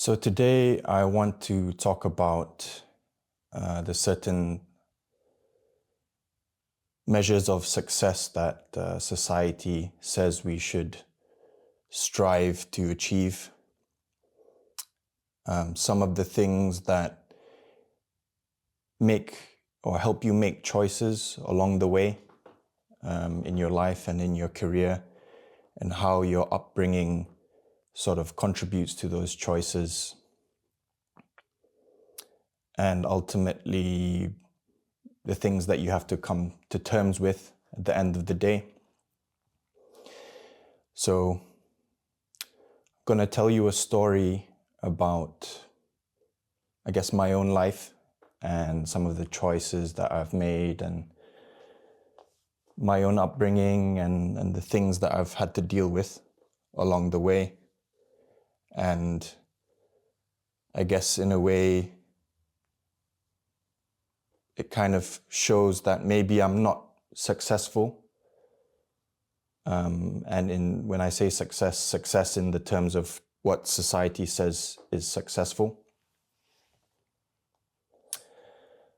So today I want to talk about the certain measures of success that society says we should strive to achieve. Some of the things that make or help you make choices along the way in your life and in your career, and how your upbringing sort of contributes to those choices. And ultimately, the things that you have to come to terms with at the end of the day. So, I'm going to tell you a story about, I guess, my own life and some of the choices that I've made and my own upbringing and the things that I've had to deal with along the way. And I guess in a way, it kind of shows that maybe I'm not successful. And when I say success in the terms of what society says is successful.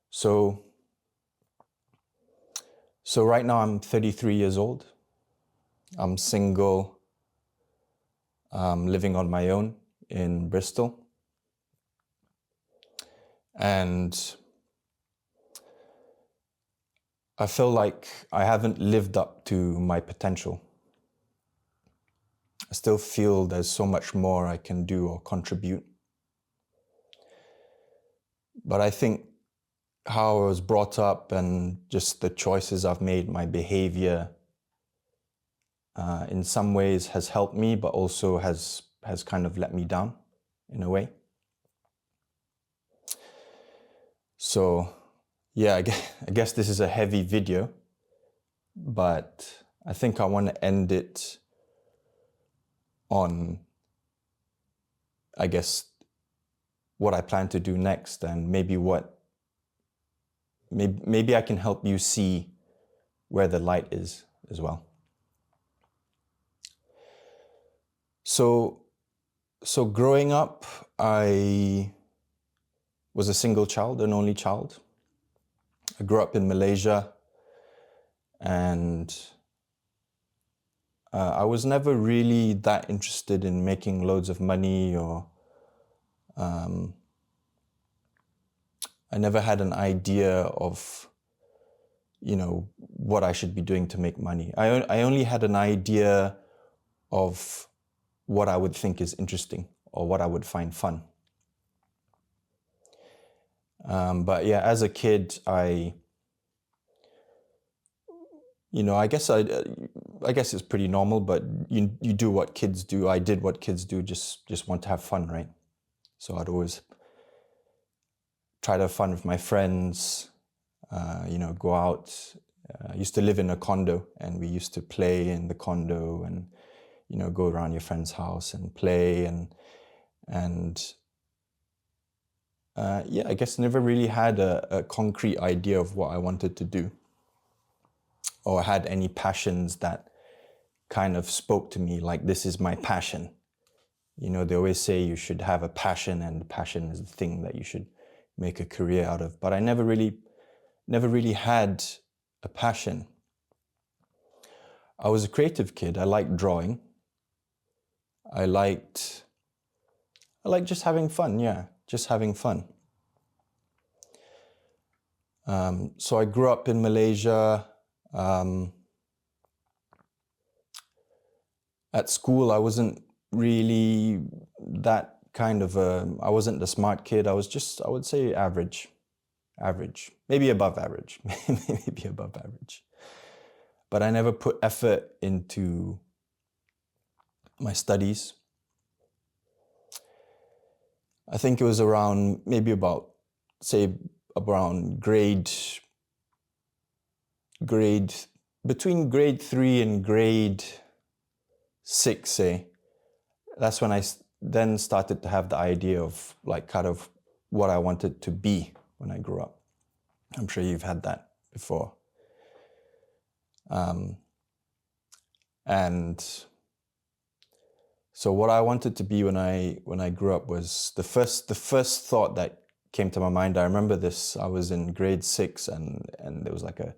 So right now I'm 33 years old. I'm single, living on my own in Bristol. And I feel like I haven't lived up to my potential. I still feel there's so much more I can do or contribute. But I think how I was brought up and just the choices I've made, my behavior, in some ways has helped me, but also has kind of let me down in a way. So yeah, I guess this is a heavy video, but I think I want to end it on, I guess, what I plan to do next, and maybe I can help you see where the light is as well. So growing up, I was a single child, an only child. I grew up in Malaysia, and I was never really that interested in making loads of money, or I never had an idea of, what I should be doing to make money. I only had an idea of what I would think is interesting or what I would find fun. But yeah, as a kid, I guess it's pretty normal, but you do what kids do. I did what kids do, just want to have fun, right? So I'd always try to have fun with my friends, go out. I used to live in a condo, and we used to play in the condo and, go around your friend's house and play and I guess never really had a concrete idea of what I wanted to do, or had any passions that kind of spoke to me, like, this is my passion. They always say you should have a passion, and passion is the thing that you should make a career out of. But I never really had a passion. I was a creative kid. I liked drawing. I liked just having fun, just having fun. So I grew up in Malaysia. At school, I wasn't really that kind of I wasn't the smart kid. I was just, I would say, average, maybe above average, maybe above average. But I never put effort into my studies. I think it was around between grade 3 and grade 6, say. That's when I then started to have the idea of, like, kind of what I wanted to be when I grew up. I'm sure you've had that before. And So what I wanted to be when I grew up was the first thought that came to my mind. I remember this. I was in grade 6, and there was like a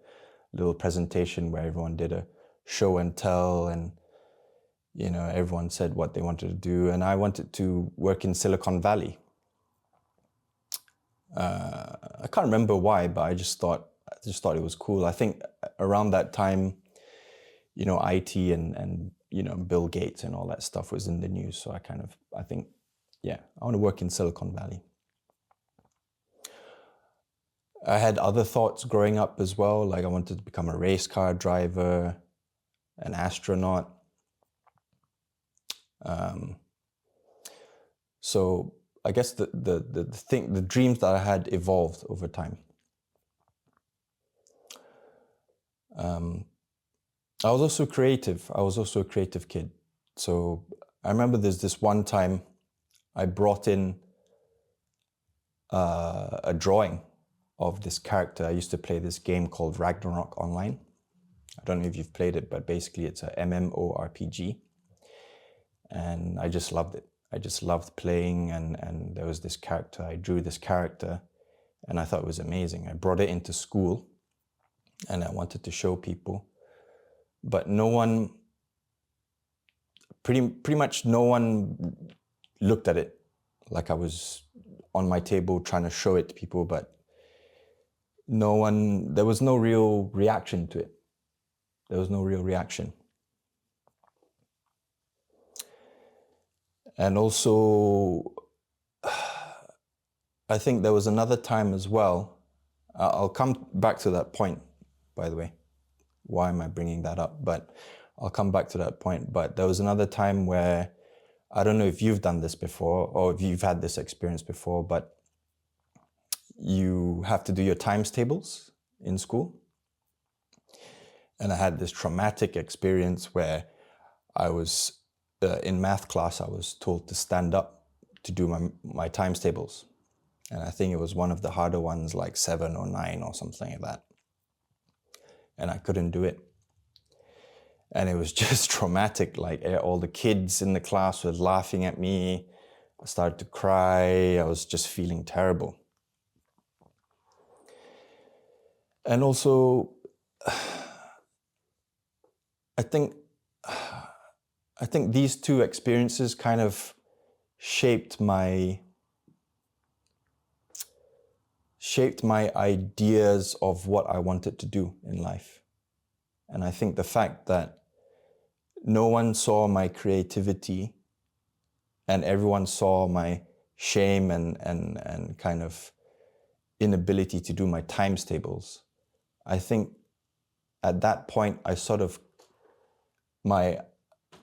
little presentation where everyone did a show and tell, and everyone said what they wanted to do, and I wanted to work in Silicon Valley. I can't remember why, but I just thought it was cool. I think around that time, IT and Bill Gates and all that stuff was in the news. So I think, yeah, I want to work in Silicon Valley. I had other thoughts growing up as well. Like I wanted to become a race car driver, an astronaut. So I guess the dreams that I had evolved over time. I was also creative. I was also a creative kid. So I remember there's this one time I brought in a drawing of this character. I used to play this game called Ragnarok online. I don't know if you've played it, but basically it's a MMORPG. And I just loved it. I just loved playing, and there was this character. I drew this character, and I thought it was amazing. I brought it into school, and I wanted to show people. But no one, pretty much no one looked at it. Like I was on my table trying to show it to people, but there was no real reaction to it. There was no real reaction. And also, I think there was another time as well. I'll come back to that point, by the way. Why am I bringing that up? But I'll come back to that point. But there was another time where, I don't know if you've done this before or if you've had this experience before, but you have to do your times tables in school. And I had this traumatic experience where I was, in math class, I was told to stand up to do my times tables. And I think it was one of the harder ones, like 7 or 9 or something like that. And I couldn't do it. And it was just traumatic. Like all the kids in the class were laughing at me. I started to cry. I was just feeling terrible. And also, I think these two experiences kind of shaped my ideas of what I wanted to do in life. And I think the fact that no one saw my creativity and everyone saw my shame and kind of inability to do my times tables, I think at that point my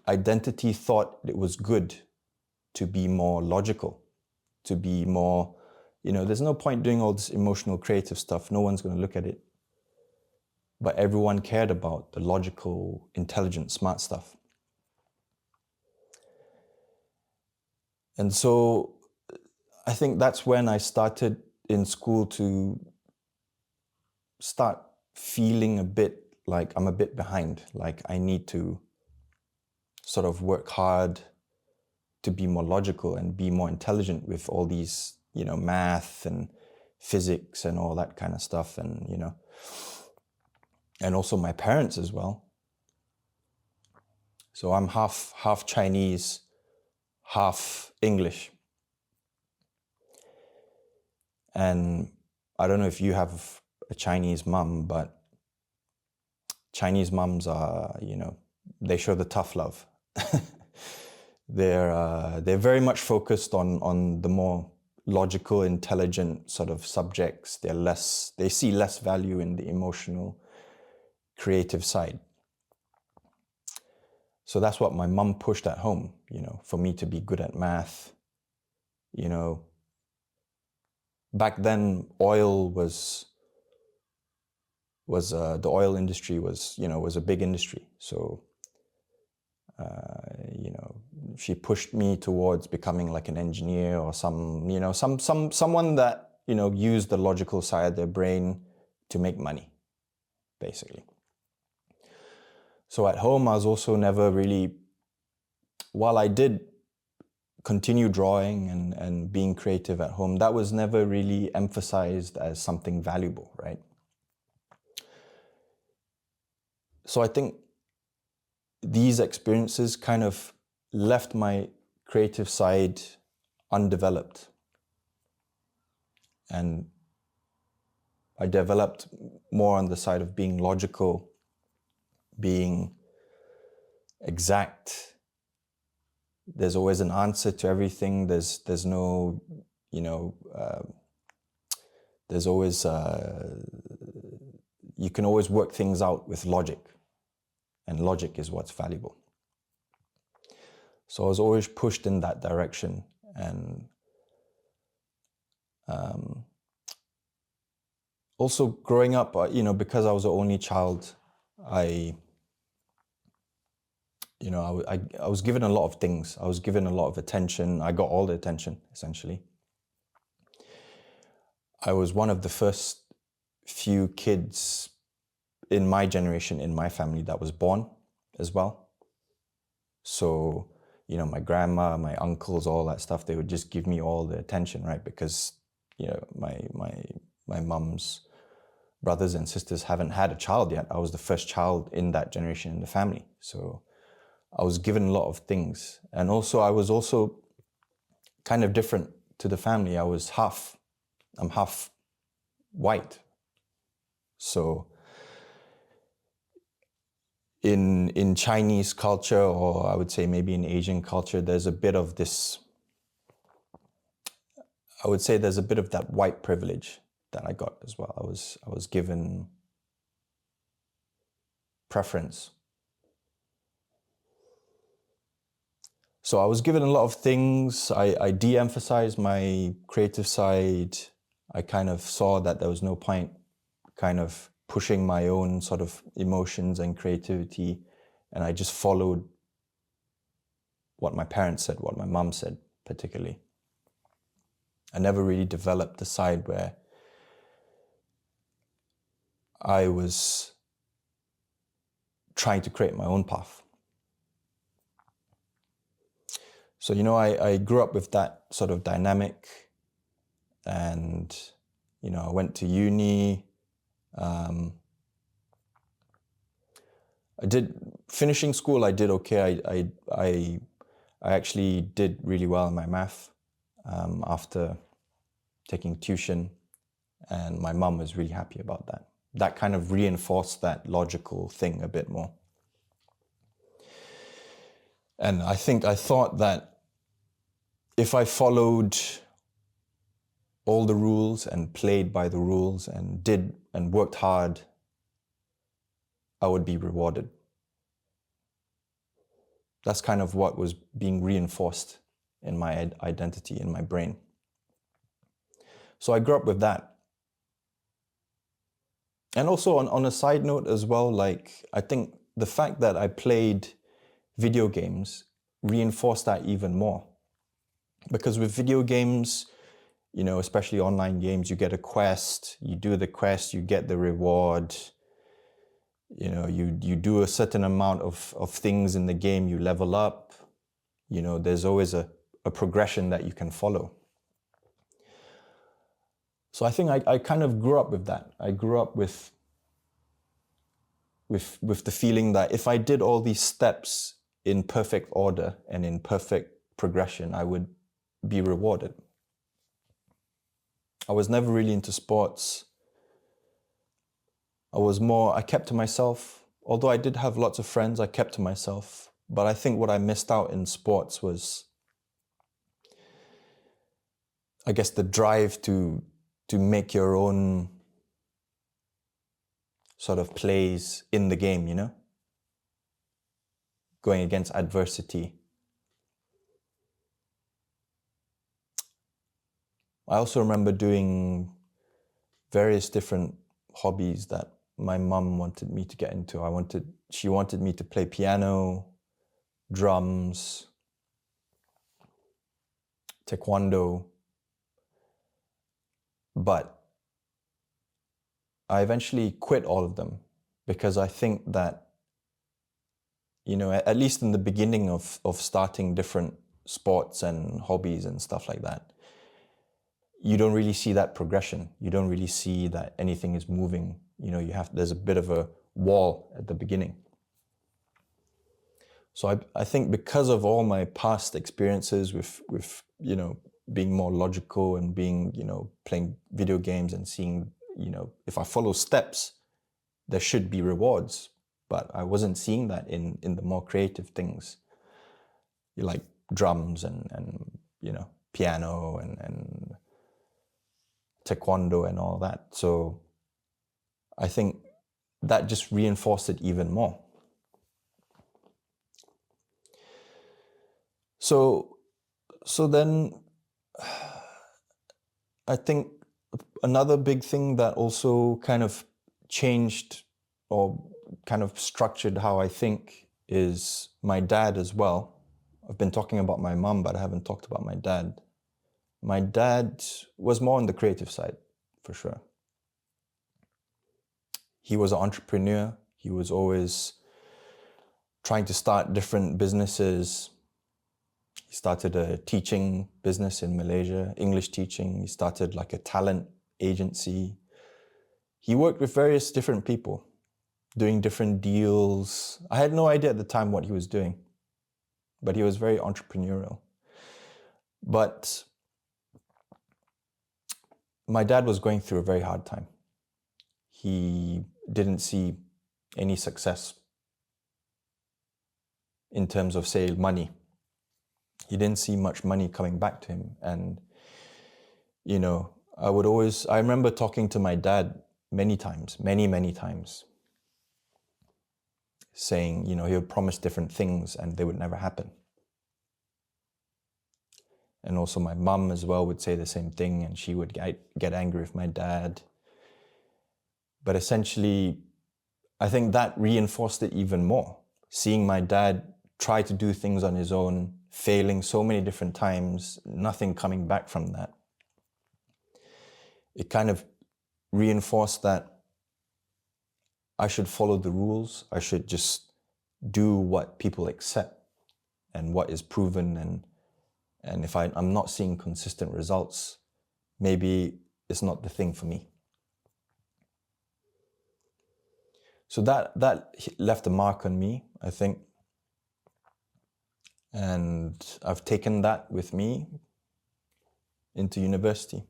identity thought it was good to be more logical, to be more, there's no point doing all this emotional creative stuff. No one's going to look at it. But everyone cared about the logical, intelligent, smart stuff. And so I think that's when I started in school to start feeling a bit like I'm a bit behind, like I need to sort of work hard to be more logical and be more intelligent with all these, math and physics and all that kind of stuff. And, and also my parents as well. So I'm half Chinese, half English. And I don't know if you have a Chinese mum, but Chinese mums are, they show the tough love. They're very much focused on the more logical, intelligent sort of subjects. They see less value in the emotional, creative side. So that's what my mum pushed at home, for me to be good at math. Back then, oil was the oil industry was a big industry. So, she pushed me towards becoming like an engineer or someone that, used the logical side of their brain to make money, basically. So at home, I was also never really while I did continue drawing and being creative at home, that was never really emphasized as something valuable, right? So I think these experiences kind of left my creative side undeveloped. And I developed more on the side of being logical, being exact. There's always an answer to everything. There's no, there's always, you can always work things out with logic. And logic is what's valuable. So I was always pushed in that direction. And also growing up, because I was the only child, I was given a lot of things. I was given a lot of attention. I got all the attention, essentially. I was one of the first few kids in my generation, in my family, that was born as well. So, my grandma, my uncles, all that stuff, they would just give me all the attention, right? Because, my mum's brothers and sisters haven't had a child yet. I was the first child in that generation in the family. So I was given a lot of things. And also, I was also kind of different to the family. I'm half white. So in Chinese culture, or I would say maybe in Asian culture, there's a bit of this, I would say there's a bit of that white privilege that I got as well. I was given preference. So I was given a lot of things. I de-emphasized my creative side. I kind of saw that there was no point kind of pushing my own sort of emotions and creativity. And I just followed what my parents said, what my mum said particularly. I never really developed the side where I was trying to create my own path. So, I grew up with that sort of dynamic, and, I went to uni. Finishing school, I did okay. I actually did really well in my math after taking tuition, and my mum was really happy about that. That kind of reinforced that logical thing a bit more. And I thought that if I followed all the rules and played by the rules and did and worked hard, I would be rewarded. That's kind of what was being reinforced in my identity, in my brain. So I grew up with that. And also on a side note as well, I think the fact that I played video games reinforced that even more. Because with video games, especially online games, you get a quest, you do the quest, you get the reward. You do a certain amount of things in the game, you level up. There's always a progression that you can follow. So I think I kind of grew up with that. I grew up with the feeling that if I did all these steps in perfect order and in perfect progression, I would be rewarded. I was never really into sports. I kept to myself. Although I did have lots of friends, I kept to myself. But I think what I missed out in sports was, I guess, the drive to make your own sort of plays in the game, going against adversity. I also remember doing various different hobbies that my mum wanted me to get into. She wanted me to play piano, drums, taekwondo. But I eventually quit all of them because I think that you know, at least in the beginning of starting different sports and hobbies and stuff like that, you don't really see that progression. You don't really see that anything is moving. You know, there's a bit of a wall at the beginning. So I think because of all my past experiences with, you know, being more logical and being, you know, playing video games and seeing, you know, if I follow steps, there should be rewards. But I wasn't seeing that in the more creative things, like drums and you know, piano and taekwondo and all that. So I think that just reinforced it even more. So then I think another big thing that also kind of changed or kind of structured how I think is my dad as well. I've been talking about my mum, but I haven't talked about my dad. My dad was more on the creative side, for sure. He was an entrepreneur. He was always trying to start different businesses. He started a teaching business in Malaysia, English teaching. He started like a talent agency. He worked with various different people, doing different deals. I had no idea at the time what he was doing, but he was very entrepreneurial. But my dad was going through a very hard time. He didn't see any success in terms of, say, money. He didn't see much money coming back to him. And, you know, I remember talking to my dad many times, many times, saying, you know, he would promise different things and they would never happen. And also my mum as well would say the same thing, and she would get angry with my dad. But essentially, I think that reinforced it even more. Seeing my dad try to do things on his own, failing so many different times, nothing coming back from that. It kind of reinforced that I should follow the rules. I should just do what people accept and what is proven. And if I'm not seeing consistent results, maybe it's not the thing for me. So that left a mark on me, I think. And I've taken that with me into university.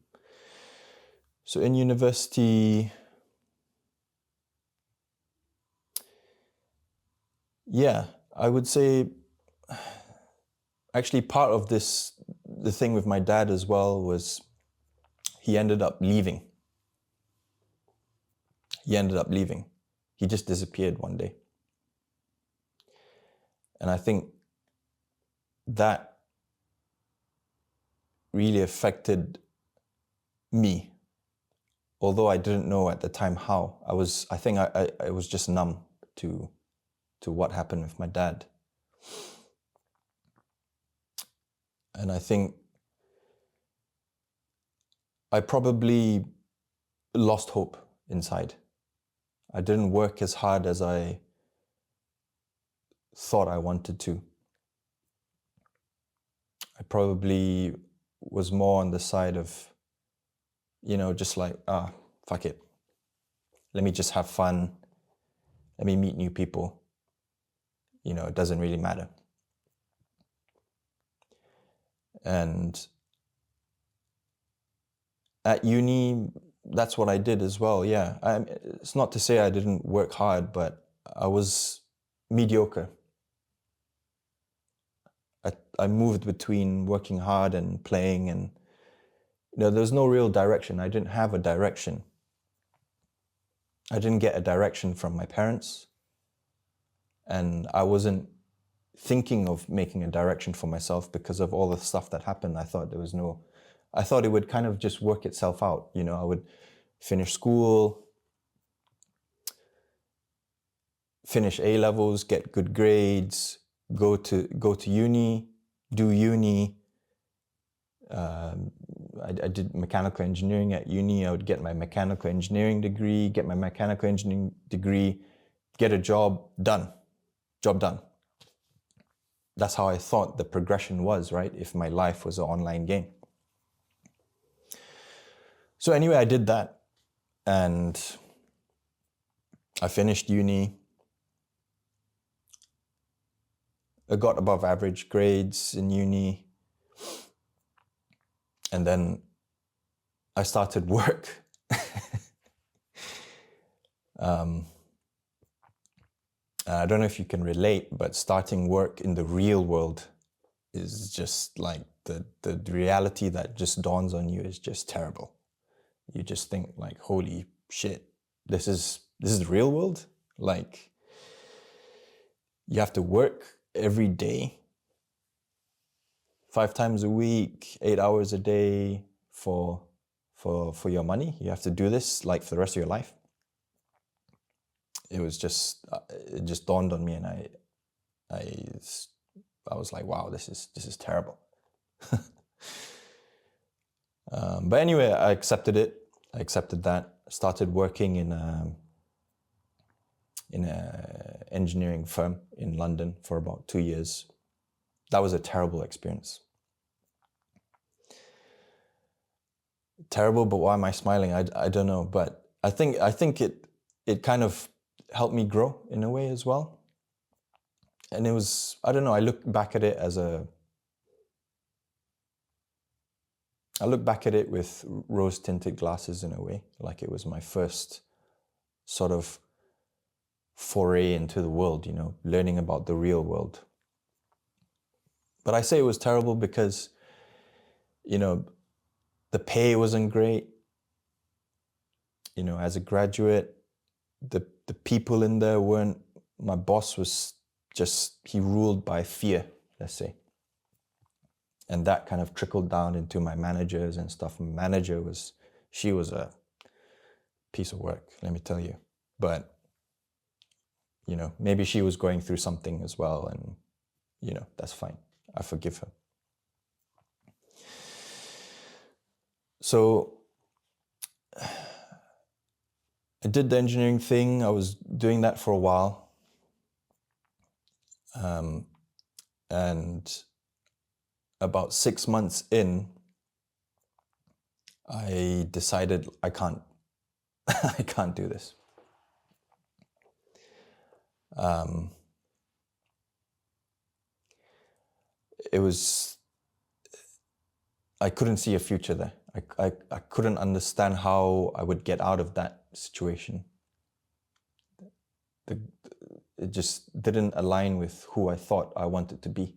So in university, yeah, I would say actually part of the thing with my dad as well was he ended up leaving. He just disappeared one day. And I think that really affected me, although I didn't know at the time how. I was just numb to what happened with my dad. And I think I probably lost hope inside. I didn't work as hard as I thought I wanted to. I probably was more on the side of, you know, just like, fuck it. Let me just have fun. Let me meet new people. You know, it doesn't really matter. And at uni, that's what I did as well, yeah. It's not to say I didn't work hard, but I was mediocre. I moved between working hard and playing, and you know, there's no real direction. I didn't have a direction. I didn't get a direction from my parents, and I wasn't thinking of making a direction for myself because of all the stuff that happened. I thought it would kind of just work itself out. You know, I would finish school, finish A-levels, get good grades, go to uni, do uni. I did mechanical engineering at uni. I would get my mechanical engineering degree, get a job, job done. that's how I thought the progression was, right? If my life was an online game. So anyway, I did that, and I finished uni. I got above average grades in uni, and then I started work. I don't know if you can relate, but starting work in the real world is just like the reality that just dawns on you is just terrible. You just think like, holy shit, this is the real world? Like, you have to work every day, 5 times a week, 8 hours a day for your money. You have to do this like for the rest of your life. It just dawned on me, and I was like, wow, this is terrible. But anyway, I accepted it. I accepted that. Started working in a engineering firm in London for about 2 years. That was a terrible experience. Terrible, but why am I smiling? I don't know, but I think it kind of helped me grow in a way as well. And it was, I don't know, I look back at it with rose-tinted glasses in a way, like it was my first sort of foray into the world, learning about the real world. But I say it was terrible because, the pay wasn't great. As a graduate, the people in there weren't, my boss was just, he ruled by fear, let's say. And that kind of trickled down into my managers and stuff. My manager she was a piece of work, let me tell you. But, maybe she was going through something as well, and, that's fine. I forgive her. So I did the engineering thing. I was doing that for a while. And about 6 months in, I decided I can't do this. I couldn't see a future there. I couldn't understand how I would get out of that situation. It just didn't align with who I thought I wanted to be.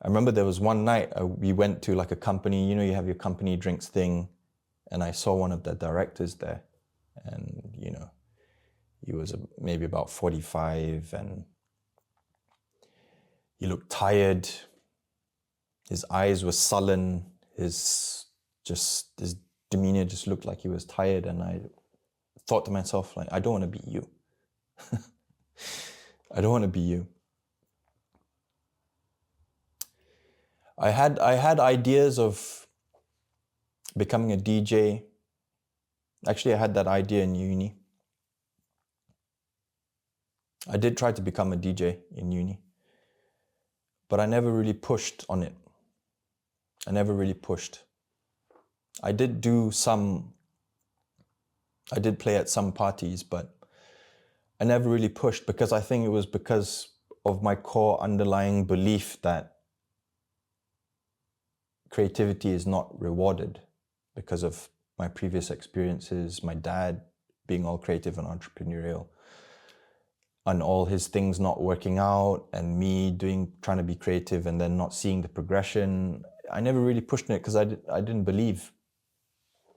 I remember there was one night we went to like a company, you have your company drinks thing, and I saw one of the directors there, and he was maybe about 45, and he looked tired. His eyes were sullen. His demeanor just looked like he was tired, and I thought to myself, like, I don't want to be you. I don't want to be you. I had ideas of becoming a DJ. Actually, I had that idea in uni. I did try to become a DJ in uni, but I never really pushed on it. I never really pushed. I did play at some parties, but I never really pushed, because I think it was because of my core underlying belief that creativity is not rewarded, because of my previous experiences, my dad being all creative and entrepreneurial, and all his things not working out, and me trying to be creative and then not seeing the progression. I never really pushed it because I didn't believe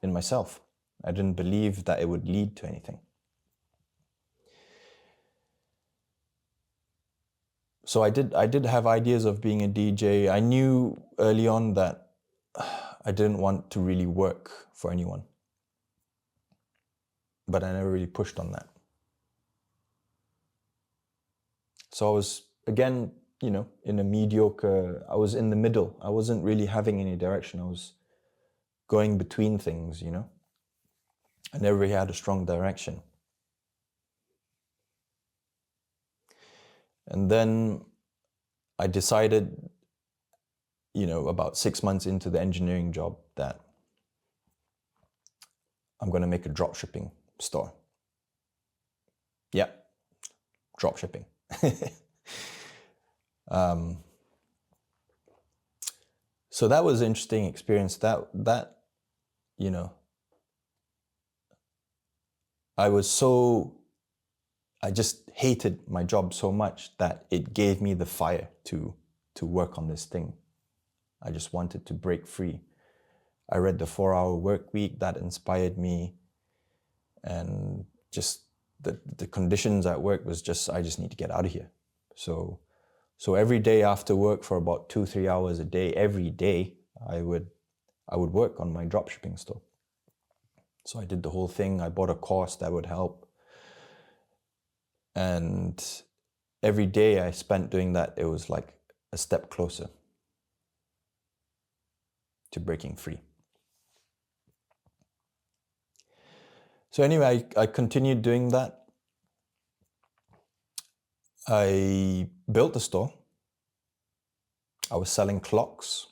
in myself. I didn't believe that it would lead to anything. So I did have ideas of being a DJ. I knew early on that I didn't want to really work for anyone, but I never really pushed on that. So I was, again, in a mediocre, I was in the middle. I wasn't really having any direction. I was going between things, I never really had a strong direction. And then I decided, about 6 months into the engineering job that I'm going to make a drop shipping store. Yeah, drop shipping. So that was an interesting experience. That I just hated my job so much that it gave me the fire to work on this thing. I just wanted to break free. I read the 4-Hour Work Week, that inspired me. And just the conditions at work was just, I just need to get out of here. So every day after work for about 2-3 hours a day, every day, I would work on my dropshipping store. So I did the whole thing. I bought a course that would help. And every day I spent doing that, it was like a step closer to breaking free. So anyway, I continued doing that. I built the store. I was selling clocks,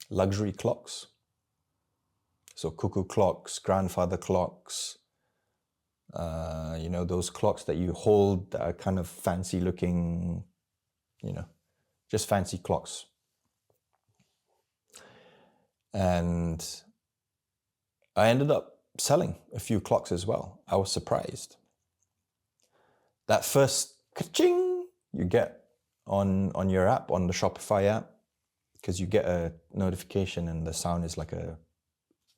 luxury clocks. So cuckoo clocks, grandfather clocks, those clocks that you hold that are kind of fancy looking, just fancy clocks. And I ended up selling a few clocks as well. I was surprised. That first ka-ching you get on your app, on the Shopify app, because you get a notification and the sound is like a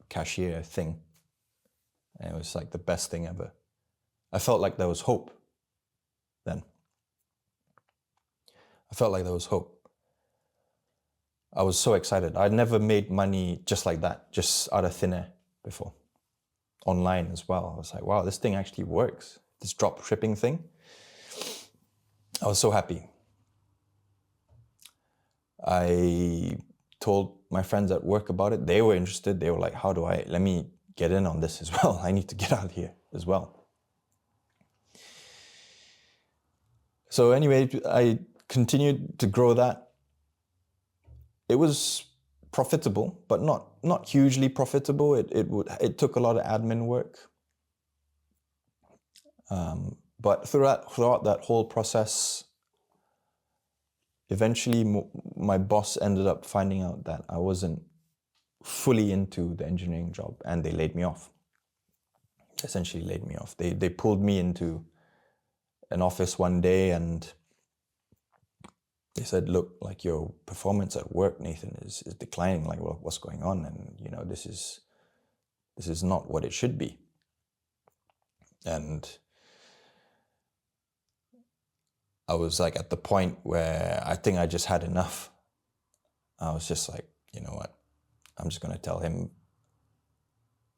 cashier thing. And it was like the best thing ever. I felt like there was hope then. I felt like there was hope. I was so excited. I'd never made money just like that, just out of thin air before. Online as well. I was like, wow, this thing actually works. This drop shipping thing. I was so happy. I told my friends at work about it. They were interested. They were like, let me get in on this as well. I need to get out of here as well. So anyway, I continued to grow that. It was profitable, but not hugely profitable. It took a lot of admin work. But throughout that whole process, eventually my boss ended up finding out that I wasn't fully into the engineering job, and they laid me off. Essentially laid me off. They pulled me into an office one day and they said, look, like your performance at work, Nathan, is declining. Like, well, what's going on? And this is not what it should be. And I was like at the point where I think I just had enough. I was just like, you know what? I'm just gonna tell him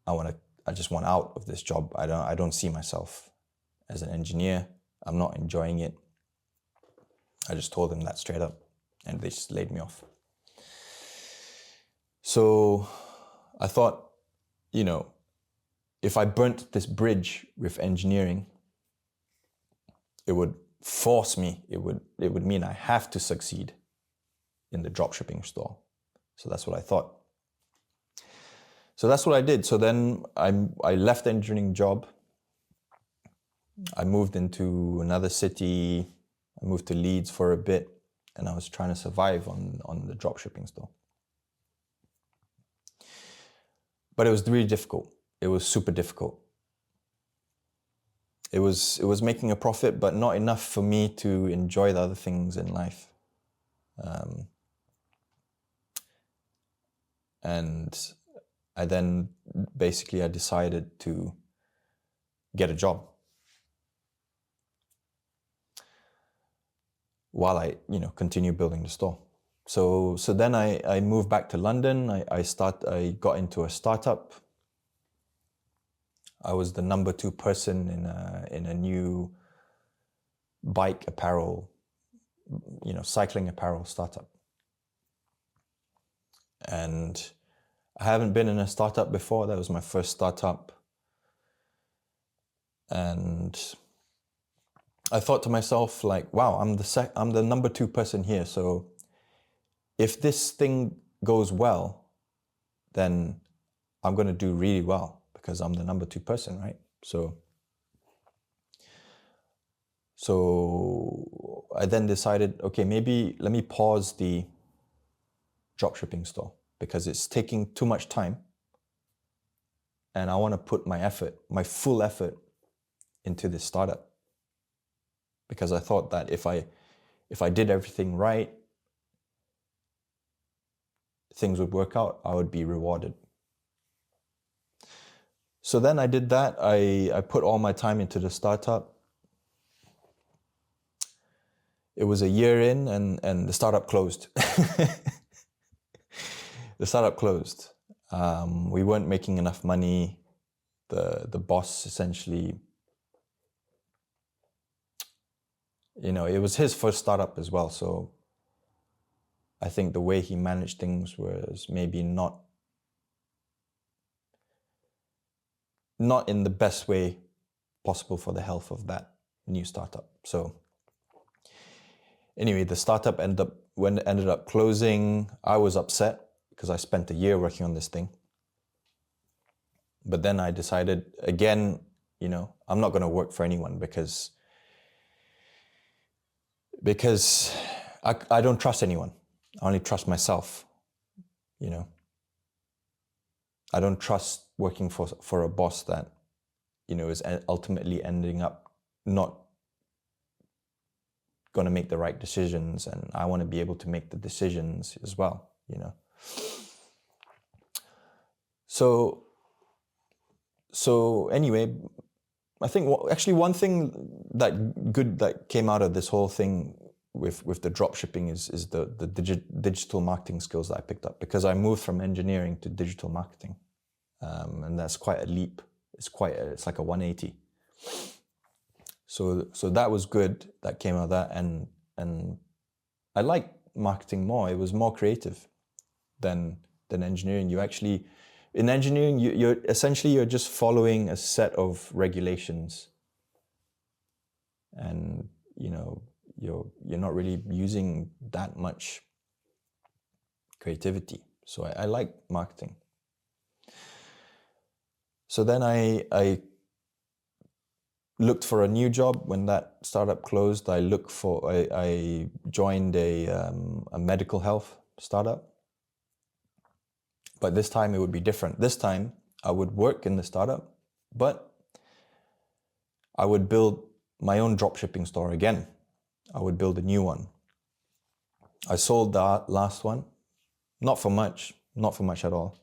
I just want out of this job. I don't see myself as an engineer. I'm not enjoying it. I just told them that straight up, and they just laid me off. So I thought, if I burnt this bridge with engineering, it would force me, it would mean I have to succeed in the dropshipping store. So that's what I thought. So that's what I did. So then I left the engineering job. I moved into another city. I moved to Leeds for a bit, and I was trying to survive on the dropshipping store. But it was really difficult. It was super difficult. It was making a profit, but not enough for me to enjoy the other things in life. And I then I decided to get a job while I continue building the store. So then I moved back to London. I got into a startup. I was the number 2 person in a new bike apparel, cycling apparel startup. And I haven't been in a startup before. That was my first startup. And I thought to myself, like, wow, I'm the number 2 person here. So if this thing goes well, then I'm going to do really well because I'm the number 2 person, right? So I then decided, okay, maybe let me pause the dropshipping store because it's taking too much time, and I want to put my effort, my full effort, into this startup, because I thought that if I did everything right, things would work out. I would be rewarded. So then I did that. I put all my time into the startup. It was a year in, and the startup closed. The startup closed. We weren't making enough money. The boss essentially, it was his first startup as well. So I think the way he managed things was maybe not in the best way possible for the health of that new startup. So anyway, the startup ended up closing. I was upset because I spent a year working on this thing. But then I decided again, I'm not going to work for anyone because I don't trust anyone. I only trust myself. I don't trust working for a boss that, is ultimately ending up not going to make the right decisions, and I want to be able to make the decisions as well, So anyway, I think actually one thing that came out of this whole thing with the drop shipping is the digital marketing skills that I picked up, because I moved from engineering to digital marketing, and that's quite a leap. It's like a 180. So that was good. That came out of that, and I like marketing more. It was more creative than engineering. In engineering, you're just following a set of regulations, and you're not really using that much creativity. So I like marketing. So then I looked for a new job when that startup closed. I joined a medical health startup. But this time it would be different. This time I would work in the startup, but I would build my own dropshipping store again. I would build a new one. I sold that last one, not for much at all.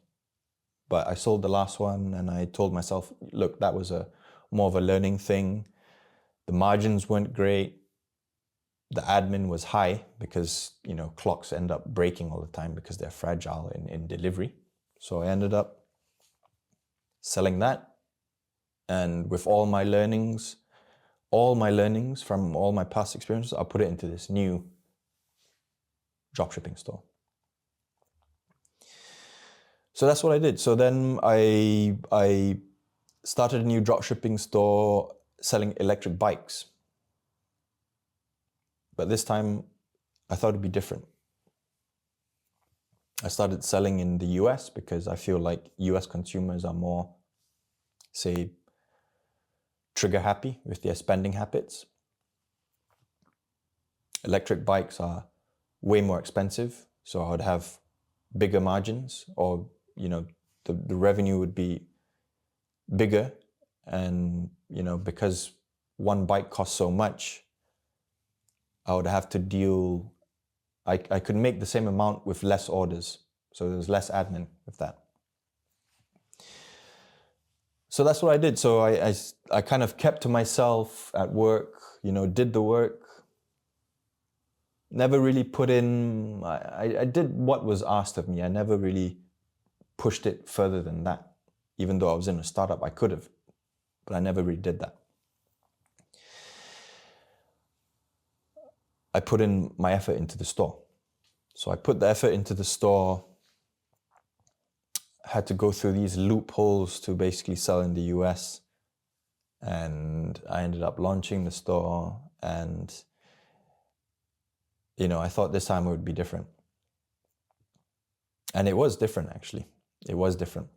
But I sold the last one, and I told myself, look, that was more of a learning thing. The margins weren't great. The admin was high because, clocks end up breaking all the time because they're fragile in delivery. So I ended up selling that. And with all my learnings from all my past experiences, I put it into this new dropshipping store. So that's what I did. So then I started a new dropshipping store selling electric bikes. But this time I thought it'd be different. I started selling in the US because I feel like US consumers are more, say, trigger happy with their spending habits. Electric bikes are way more expensive, so I would have bigger margins, or the revenue would be bigger, and because one bike costs so much, I would have to deal. I could make the same amount with less orders, so there's less admin with that. So that's what I did. So I kind of kept to myself at work, did the work. Never really put in, I did what was asked of me. I never really pushed it further than that. Even though I was in a startup, I could have, but I never really did that. I put in my effort into the store. So I put the effort into the store, had to go through these loopholes to basically sell in the US. And I ended up launching the store, And, I thought this time it would be different. And it was different, actually. It was different.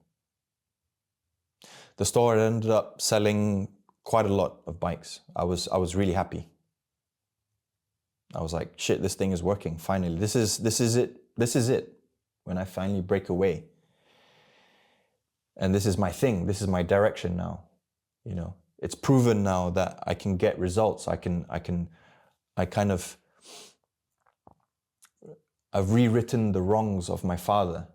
The store ended up selling quite a lot of bikes. I was really happy. I was like, shit, this thing is working. Finally, this is it. This is it. When I finally break away. And this is my thing. This is my direction now. It's proven now that I can get results. I've rewritten the wrongs of my father.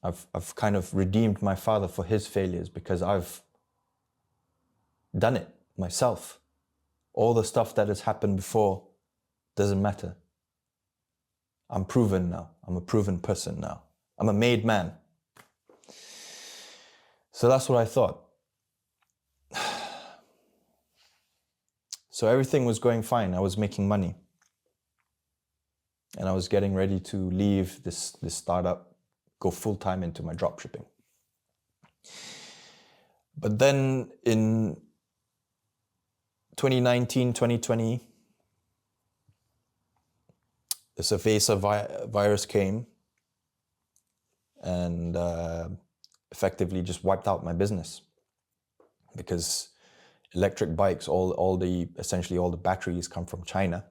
I've kind of redeemed my father for his failures because I've done it myself. All the stuff that has happened before doesn't matter. I'm proven now. I'm a proven person now. I'm a made man. So that's what I thought. So everything was going fine. I was making money. And I was getting ready to leave this startup, go full-time into my dropshipping. But then in 2019, 2020, the Cerveza virus came and effectively just wiped out my business, because electric bikes, essentially all the batteries come from China,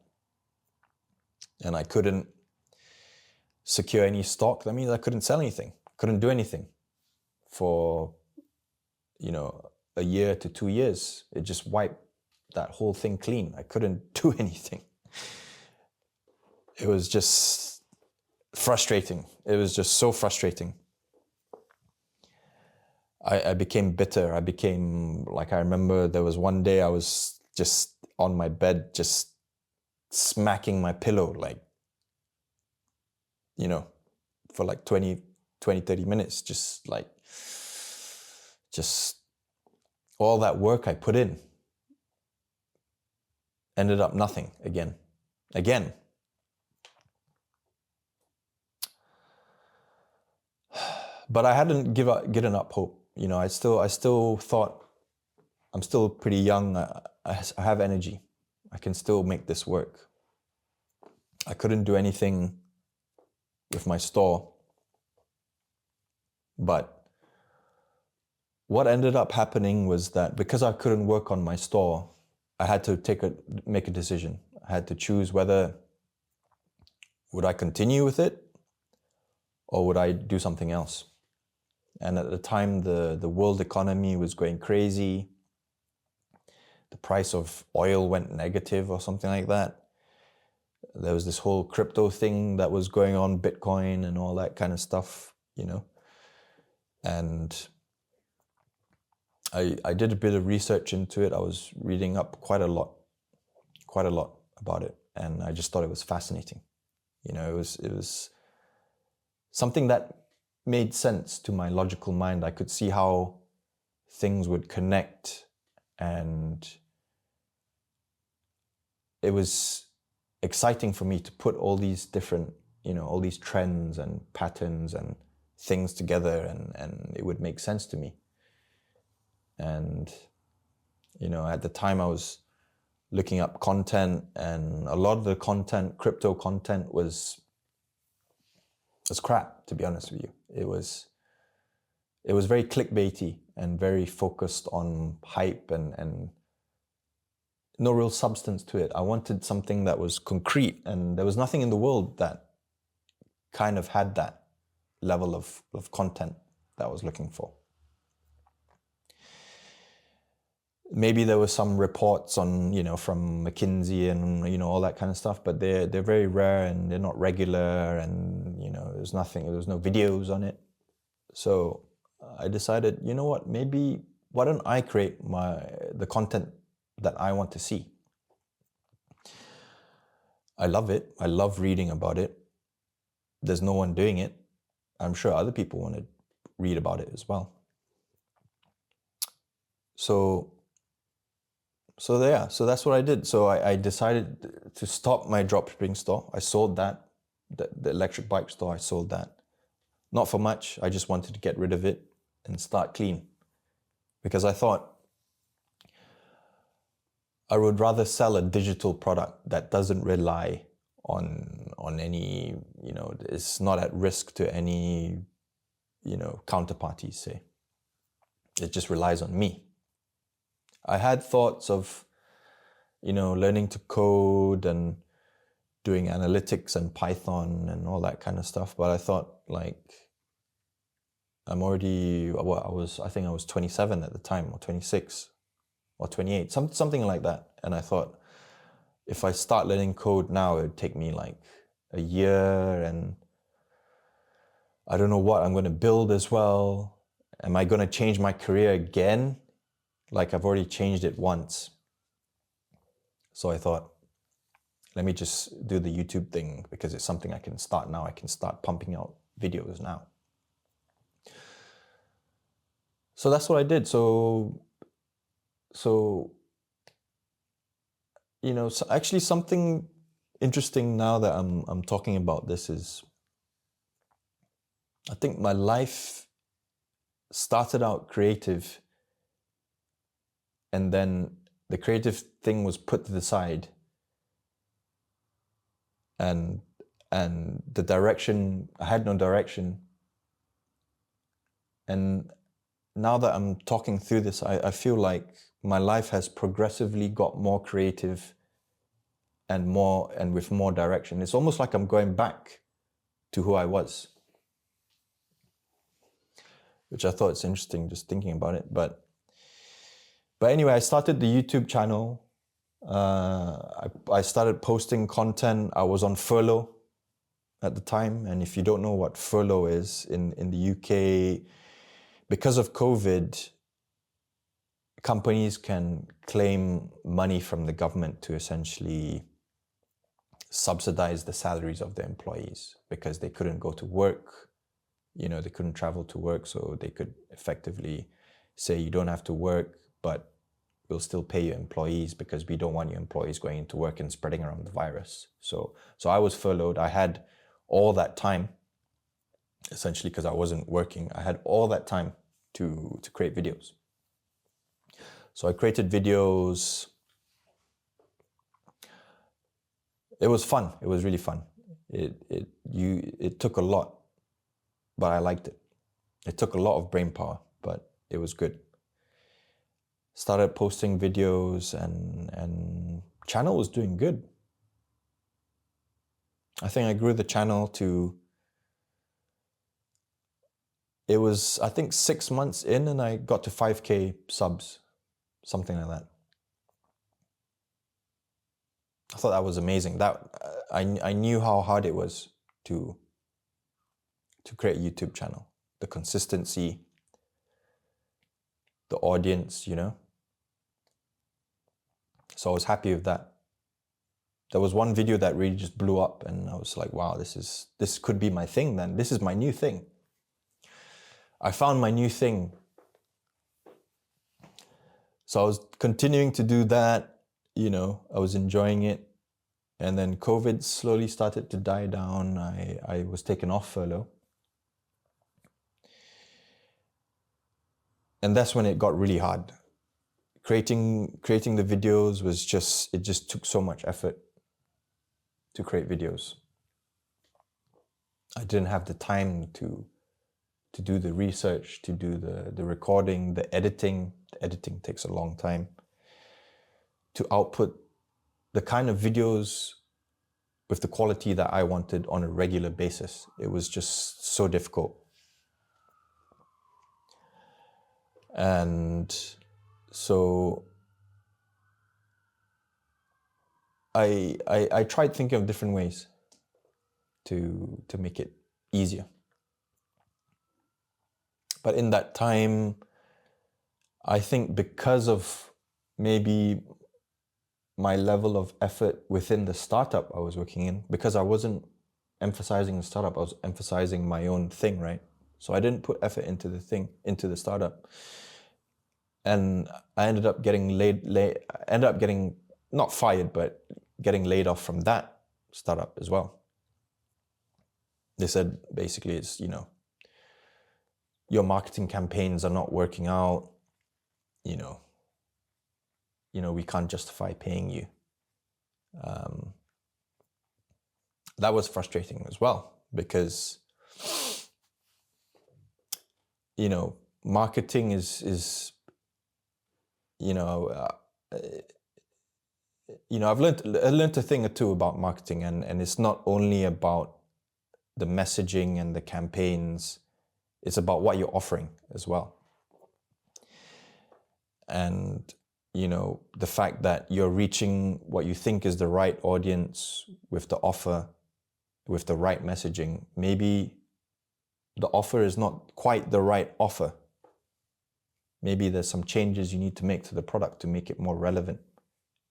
and I couldn't secure any stock. That means I couldn't sell anything, couldn't do anything for a year to 2 years. It just wiped that whole thing clean. I couldn't do anything. It was just frustrating. It was just so frustrating. I became bitter. I remember there was one day I was just on my bed, just smacking my pillow, for 20, 30 minutes, just all that work I put in ended up nothing again. But I hadn't given up hope. I still thought I'm still pretty young. I have energy. I can still make this work. I couldn't do anything with my store. But what ended up happening was that because I couldn't work on my store, I had to make a decision. I had to choose whether would I continue with it or would I do something else. And at the time, the world economy was going crazy. The price of oil went negative or something like that. There was this whole crypto thing that was going on, Bitcoin and all that kind of stuff, And I did a bit of research into it. I was reading up quite a lot about it. And I just thought it was fascinating. It was something that made sense to my logical mind. I could see how things would connect, and it was exciting for me to put all these different, all these trends and patterns and things together, and it would make sense to me. And, at the time I was looking up content, and a lot of the content, crypto content, was crap, to be honest with you. It was very clickbaity and very focused on hype and no real substance to it. I wanted something that was concrete, and there was nothing in the world that kind of had that level of content that I was looking for. Maybe there were some reports on, from McKinsey and, all that kind of stuff, but they're very rare and they're not regular, and, there was no videos on it. So I decided, what, why don't I create the content that I want to see? I love it. I love reading about it. There's no one doing it. I'm sure other people want to read about it as well. So that's what I did. So I decided to stop my dropshipping store. I sold that, the electric bike store, I sold that. Not for much, I just wanted to get rid of it and start clean. Because I thought I would rather sell a digital product that doesn't rely on any, it's not at risk to any, counterparties, say. It just relies on me. I had thoughts of, learning to code and doing analytics and Python and all that kind of stuff. But I thought, I'm already, I think I was 27 at the time, or 26 or 28, something like that. And I thought, if I start learning code now, it would take me like a year, and I don't know what I'm going to build as well. Am I going to change my career again? Like, I've already changed it once. So I thought, let me just do the YouTube thing, because it's something I can start now. I can start pumping out videos now. So that's what I did. So actually something interesting now that I'm talking about this is, I think my life started out creative, and then the creative thing was put to the side, and the direction, I had no direction. And now that I'm talking through this, I feel like my life has progressively got more creative and with more direction. It's almost like I'm going back to who I was, which I thought it's interesting just thinking about it. But anyway, I started the YouTube channel. I started posting content. I was on furlough at the time. And if you don't know what furlough is, in the UK, because of COVID, companies can claim money from the government to essentially subsidize the salaries of their employees, because they couldn't go to work, they couldn't travel to work. So they could effectively say, you don't have to work, but we'll still pay your employees, because we don't want your employees going into work and spreading around the virus. So I was furloughed. I had all that time, essentially, because I wasn't working. I had all that time to create videos. So I created videos. It was fun. It was really fun. It took a lot, but I liked it. It took a lot of brain power, but it was good. Started posting videos, and channel was doing good. I think I grew the channel to, it was, I think 6 months in, and I got to 5K subs, something like that. I thought that was amazing. That I knew how hard it was to create a YouTube channel. The consistency, the audience, So I was happy with that. There was one video that really just blew up, and I was like, wow, this could be my thing then. This is my new thing. I found my new thing. So I was continuing to do that, I was enjoying it. And then COVID slowly started to die down. I was taken off furlough. And that's when it got really hard. Creating the videos it just took so much effort to create videos. I didn't have the time to do the research, to do the recording, the editing. The editing takes a long time. To output the kind of videos with the quality that I wanted on a regular basis. It was just so difficult. And so I tried thinking of different ways to make it easier. But in that time, I think because of maybe my level of effort within the startup I was working in, because I wasn't emphasizing the startup, I was emphasizing my own thing, right? So I didn't put effort into the startup. And I ended up getting getting not fired, but getting laid off from that startup as well. They said basically it's, your marketing campaigns are not working out, we can't justify paying you. That was frustrating as well, because marketing is I've learned a thing or two about marketing, and it's not only about the messaging and the campaigns, it's about what you're offering as well. And the fact that you're reaching what you think is the right audience with the offer, with the right messaging. Maybe the offer is not quite the right offer. Maybe there's some changes you need to make to the product to make it more relevant.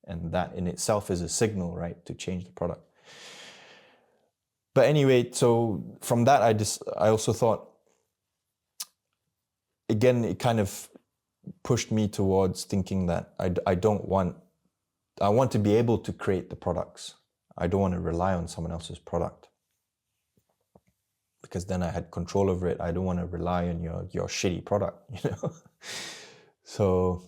And that in itself is a signal, right, to change the product. But anyway, so from that, I also thought, again, it kind of pushed me towards thinking that I want to be able to create the products. I don't want to rely on someone else's product, because then I had control over it. I don't want to rely on your shitty product, So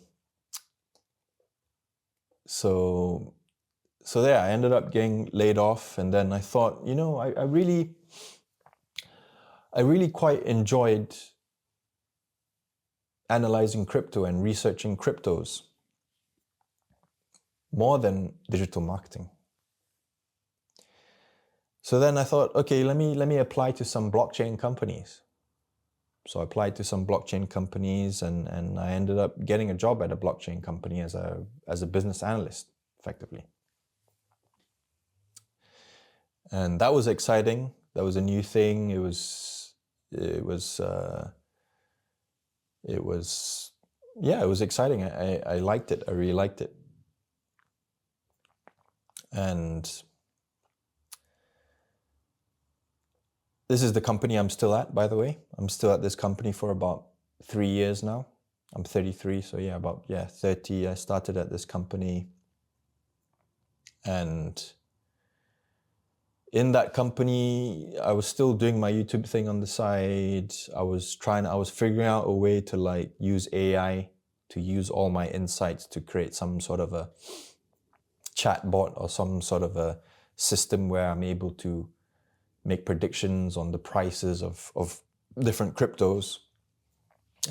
there, I ended up getting laid off, and then I thought, I really quite enjoyed analyzing crypto and researching cryptos more than digital marketing. So then I thought, okay, let me apply to some blockchain companies. So I applied to some blockchain companies, and I ended up getting a job at a blockchain company as a business analyst, effectively. And that was exciting. That was a new thing. It was exciting. I liked it. I really liked it. And this is the company I'm still at, by the way. I'm still at this company for about 3 years now. I'm 33, so about 30. I started at this company, and in that company, I was still doing my YouTube thing on the side. I was figuring out a way to use AI to use all my insights to create some sort of a chatbot or some sort of a system where I'm able to make predictions on the prices of different cryptos.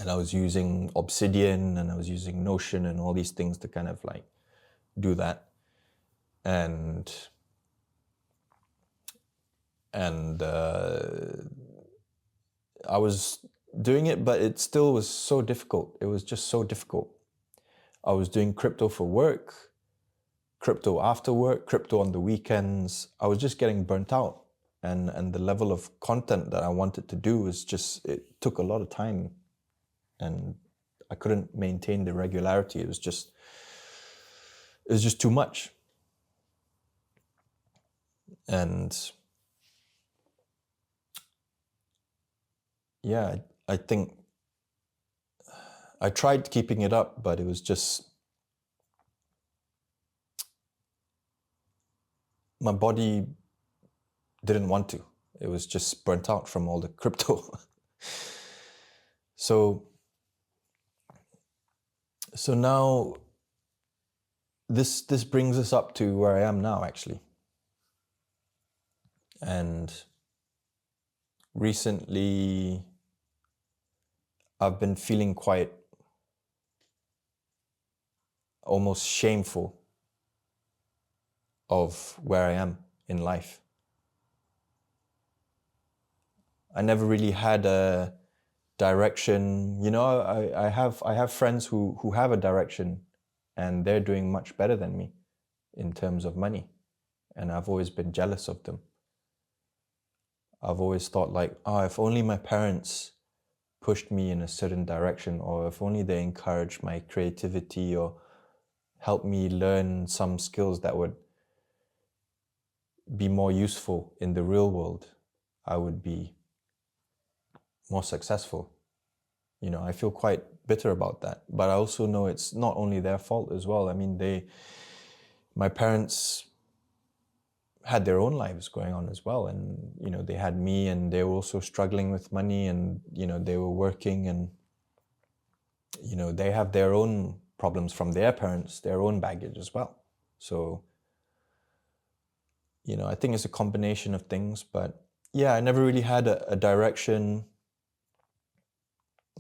And I was using Obsidian, and I was using Notion and all these things to kind of do that. And I was doing it, but it still was so difficult. It was just so difficult. I was doing crypto for work, crypto after work, crypto on the weekends. I was just getting burnt out. And the level of content that I wanted to do it took a lot of time, and I couldn't maintain the regularity. It was just too much. And I think I tried keeping it up, but it was just, my body didn't want to. It was just burnt out from all the crypto. So now this brings us up to where I am now, actually. And recently I've been feeling quite almost shameful of where I am in life. I never really had a direction. I have friends who have a direction, and they're doing much better than me in terms of money. And I've always been jealous of them. I've always thought if only my parents pushed me in a certain direction, or if only they encouraged my creativity or helped me learn some skills that would be more useful in the real world, I would be more successful. I feel quite bitter about that, but I also know it's not only their fault as well. I mean, my parents had their own lives going on as well, and they had me, and they were also struggling with money, and they were working, and they have their own problems from their parents, their own baggage as well. So, I think it's a combination of things, but yeah, I never really had a direction.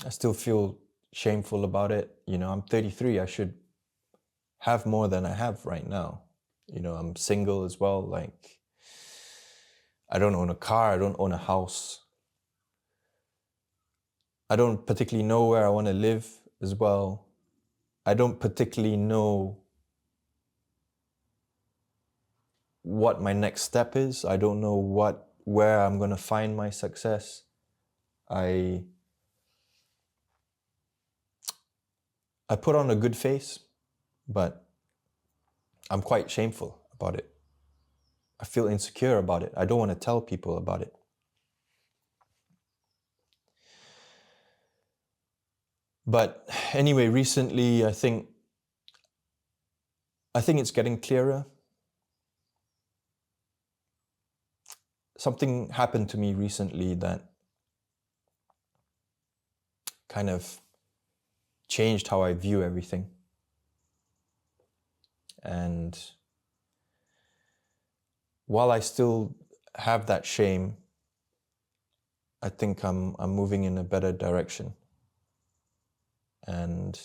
I still feel shameful about it. I'm 33. I should have more than I have right now. I'm single as well. Like, I don't own a car. I don't own a house. I don't particularly know where I want to live as well. I don't particularly know what my next step is. I don't know where I'm going to find my success. I put on a good face, but I'm quite shameful about it. I feel insecure about it. I don't want to tell people about it. But anyway, recently, I think it's getting clearer. Something happened to me recently that kind of changed how I view everything. And while I still have that shame, I think I'm moving in a better direction. And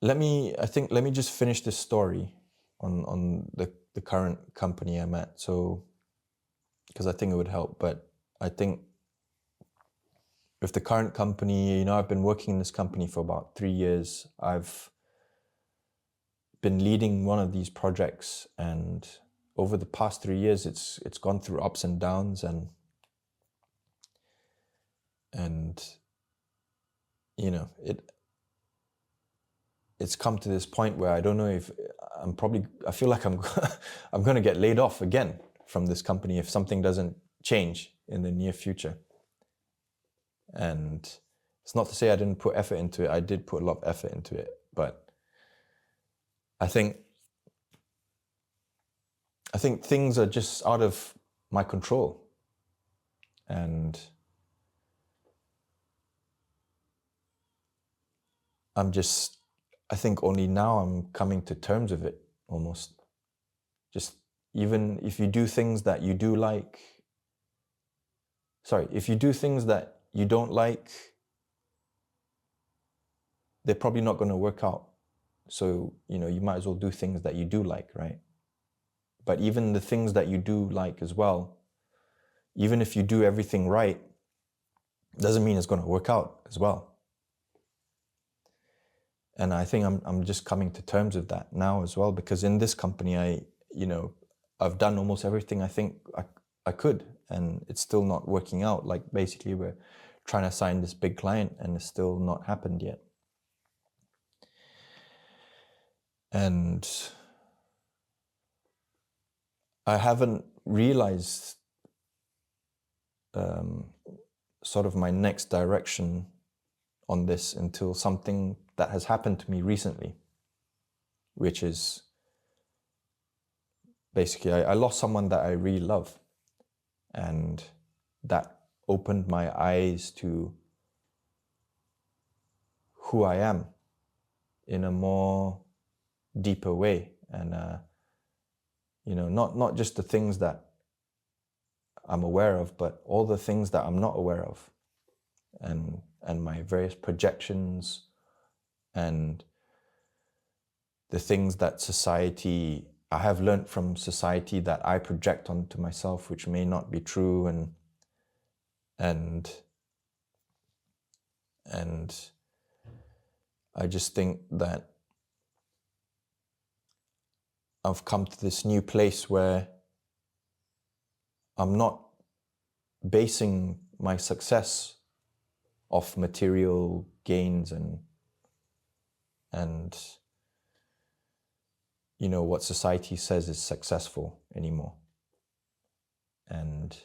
let me just finish this story on the current company I'm at. So, because I think it would help. But I think with the current company, I've been working in this company for about 3 years. I've been leading one of these projects, and over the past 3 years, it's gone through ups and downs, and it's come to this point where I don't know if I feel like I'm going to get laid off again from this company if something doesn't change in the near future. And it's not to say I didn't put effort into it. I did put a lot of effort into it, but I think things are just out of my control. And I think only now I'm coming to terms with it, almost. Just even if you do things that you do like, if you do things that you don't like, they're probably not going to work out. So, you might as well do things that you do like, right? But even the things that you do like as well, even if you do everything right, doesn't mean it's going to work out as well. And I think I'm just coming to terms with that now as well, because in this company, I've done almost everything I think I could, and it's still not working out. Like, basically, we're trying to sign this big client and it's still not happened yet. And I haven't realized sort of my next direction on this until something that has happened to me recently, which is basically I lost someone that I really love, and that opened my eyes to who I am in a more deeper way, and not just the things that I'm aware of, but all the things that I'm not aware of, and my various projections, and the things that I have learned from society that I project onto myself, which may not be true, and I just think that I've come to this new place where I'm not basing my success off material gains and what society says is successful anymore. And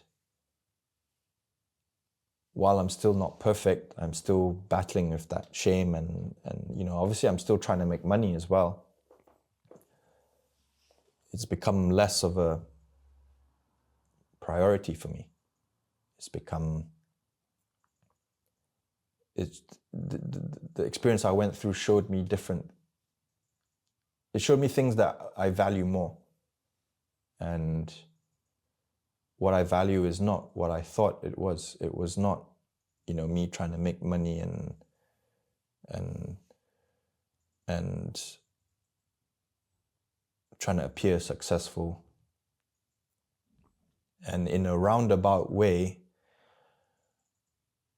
while I'm still not perfect, I'm still battling with that shame, and obviously I'm still trying to make money as well. It's become less of a priority for me. it's the experience I went through showed me different. It showed me things that I value more. And what I value is not what I thought it was. It was not, me trying to make money and trying to appear successful. And in a roundabout way,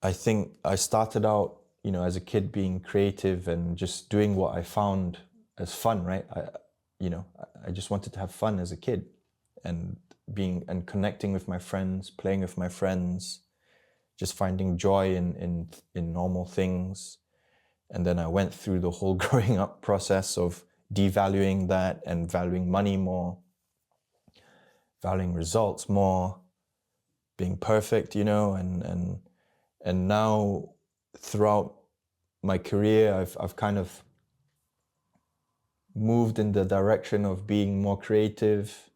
I think I started out, as a kid being creative and just doing what I found as fun, right? I just wanted to have fun as a kid and connecting with my friends, playing with my friends, just finding joy in normal things. And then I went through the whole growing up process of devaluing that and valuing money more, valuing results more, being perfect, and now throughout my career, I've kind of moved in the direction of being more creative,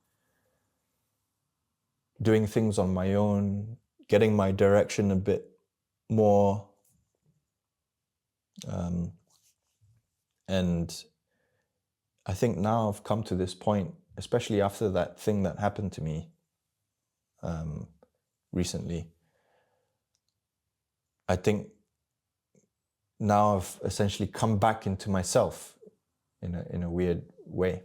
doing things on my own, getting my direction a bit more. And I think now I've come to this point, especially after that thing that happened to me recently. I think now I've essentially come back into myself in a weird way.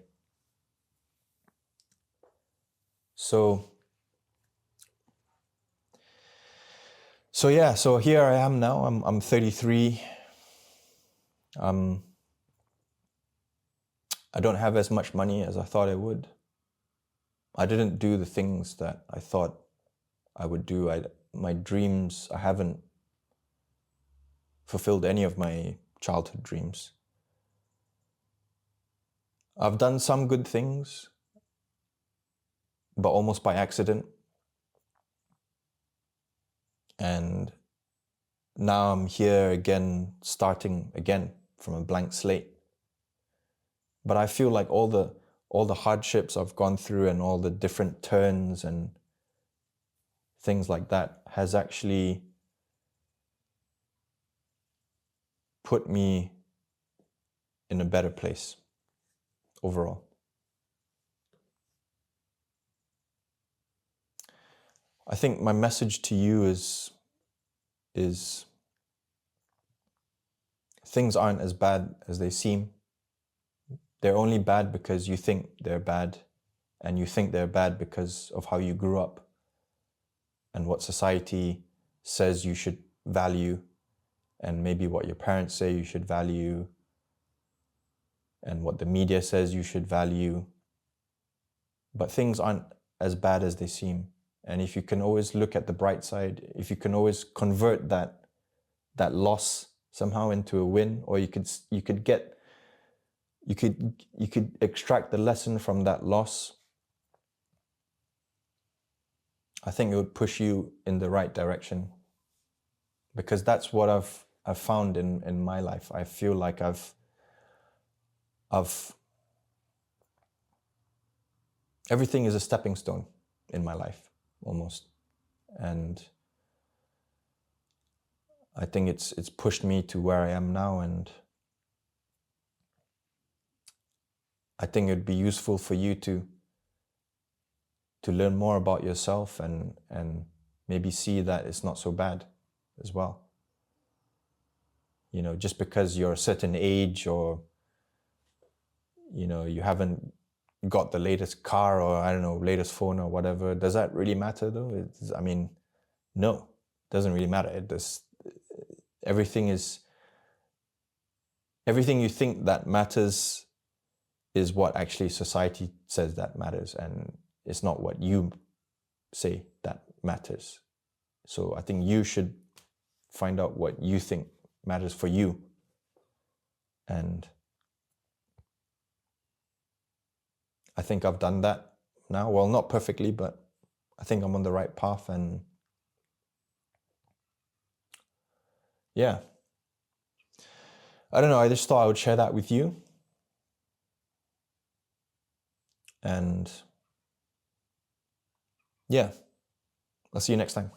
So here I am now. I'm 33. I don't have as much money as I thought I would. I didn't do the things that I thought I would do. My dreams, I haven't fulfilled any of my childhood dreams. I've done some good things, but almost by accident. And now I'm here again, starting again from a blank slate. But I feel like all the hardships I've gone through and all the different turns and things like that has actually put me in a better place overall. I think my message to you is things aren't as bad as they seem. They're only bad because you think they're bad, and you think they're bad because of how you grew up and what society says you should value, and maybe what your parents say you should value, and what the media says you should value. But things aren't as bad as they seem. And if you can always look at the bright side, if you can always convert that loss somehow into a win, or you could extract the lesson from that loss, I think it would push you in the right direction. Because that's what I've found in my life. I feel like I've everything is a stepping stone in my life, almost. And I think it's pushed me to where I am now, and I think it'd be useful for you to learn more about yourself and maybe see that it's not so bad as well. Just because you're a certain age, or you haven't got the latest car, or I don't know, latest phone or whatever, does that really matter though? No, it doesn't really matter. Everything you think that matters is what actually society says that matters, and it's not what you say that matters. So I think you should find out what you think matters for you. And I think I've done that now. Well, not perfectly, but I think I'm on the right path. And yeah, I don't know, I just thought I would share that with you. And yeah, I'll see you next time.